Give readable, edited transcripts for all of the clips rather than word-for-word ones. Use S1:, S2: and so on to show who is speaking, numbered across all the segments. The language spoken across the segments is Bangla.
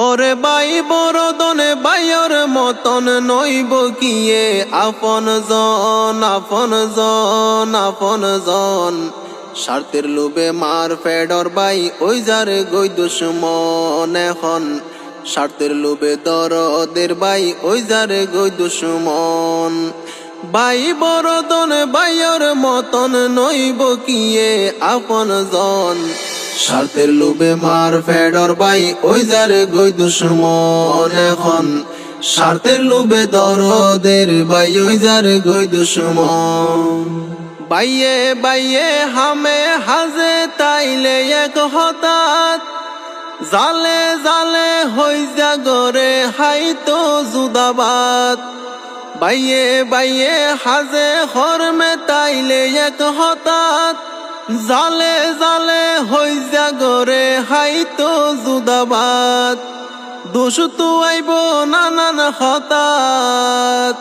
S1: ওরে বাই বরদনে বাইয়ের মতন নইব কিয়ে আপন জন আপন জন আপন জন। স্বার্থের লোভে মার ফেডর বাই ওই যারে গই দুশ্মন এখন। স্বার্থের লোভে দরদের বাই ওই যারে গই দুশ্মন। বাই বরদনে বাইয়ের মতন নইব কিয়ে আপন জন। স্বার্থের লোভে মার ফেডর বাই ওই যারে গই দুশ্মন এখন। স্বার্থের লোভে দরদের বাই ওই যারে গই দুশ্মন। বাইয়ে বাইয়ে হামে হাজে তাইলে এক হঠাৎ। জালে জালে হই জাগরে হাইতো জুদাবাদ। বাইয়ে বাইয়ে হাজে হরমে তাইলে এক হঠাৎ। জালে জালে হই জাগরে হাইতো জুদাবাদ। দুষতু আইব নানান হঠাৎ।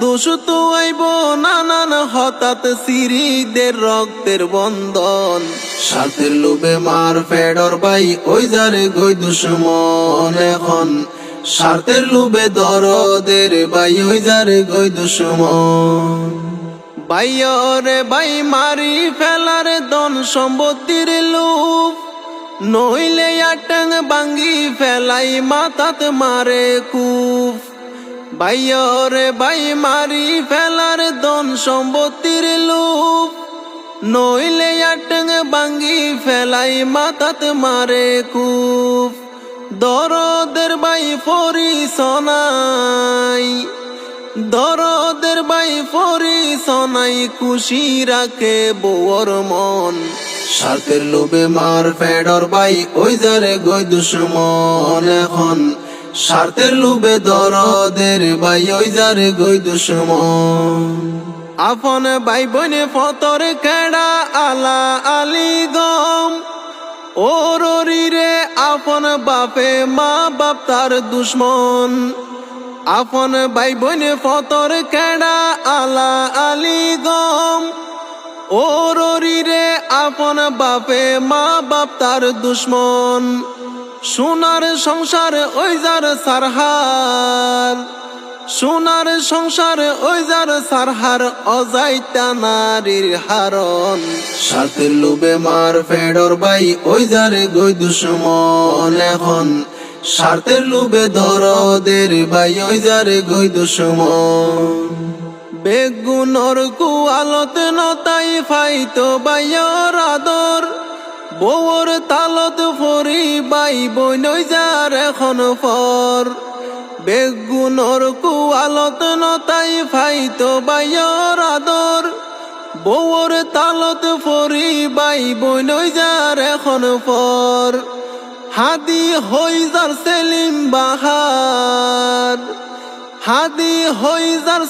S1: দুষতু আইব নানান হঠাৎ সিরিদের রক্তের বন্ধন। স্বার্থের লোভে মার ফেডর বাই ওই যারে গই দুশ্মন এখন। স্বার্থের লোভে দরদের বাই ওই যারে গই দুশ্মন। বাইয়রে বাই মারি ফেলার দন সম্পত্তির লোভ। নইলে আটং বাঙ্গি ফেলাই মাথাত মারে কুফ। বাইয়রে বাই মারি ফেলার দন সম্পত্তির লোভ। নইলে আটং বাঙ্গি ফেলাই মাথাত মারে কুফ। দরদের বাই পরিসনাই দরদের বাই পরিসনাই খুশি রাখে বউর মন। স্বার্থের লোভে মার ফেডর বাই ওই যারে গই দুশ্মন এখন। স্বার্থের লোভে দরদের বাই ওই যারে গই দুশ্মন। আপন বাই বনে ফতর কেডা আলা আলি গম। ওররি রে আপন বাপে মা বাপ তার দুশ্মন। আপন ভাই বনে ফতর কেডা আলা আলি গম। ওররি রে আপন বাপে মা বাপ তার দুশ্মন। সোনার সংসার ওই যার সারহার। সোনার সংসার ওই যার সারহার অজাইতা নারীর হারণ। স্বার্থের লোভে মার ফেডর বাই ওই যারে গই দুশ্মন এখন। স্বার্থের লোভে দরদের বাই ওই যারে গই দুশ্মন। বেগুনর কুয়ালত নতাই ফাইতো বাইয়র আদর। বউর তালত ফরি বাই বইন ওই যার এখন ফর। বেগুনর কুয়ালত নতাই ফাইতো বাইয়র আদর। বউর তালত ফরি বাই বইন ওই যার এখন ফর। হাদি হই যার সেলিম বাহার। হাদি হই যার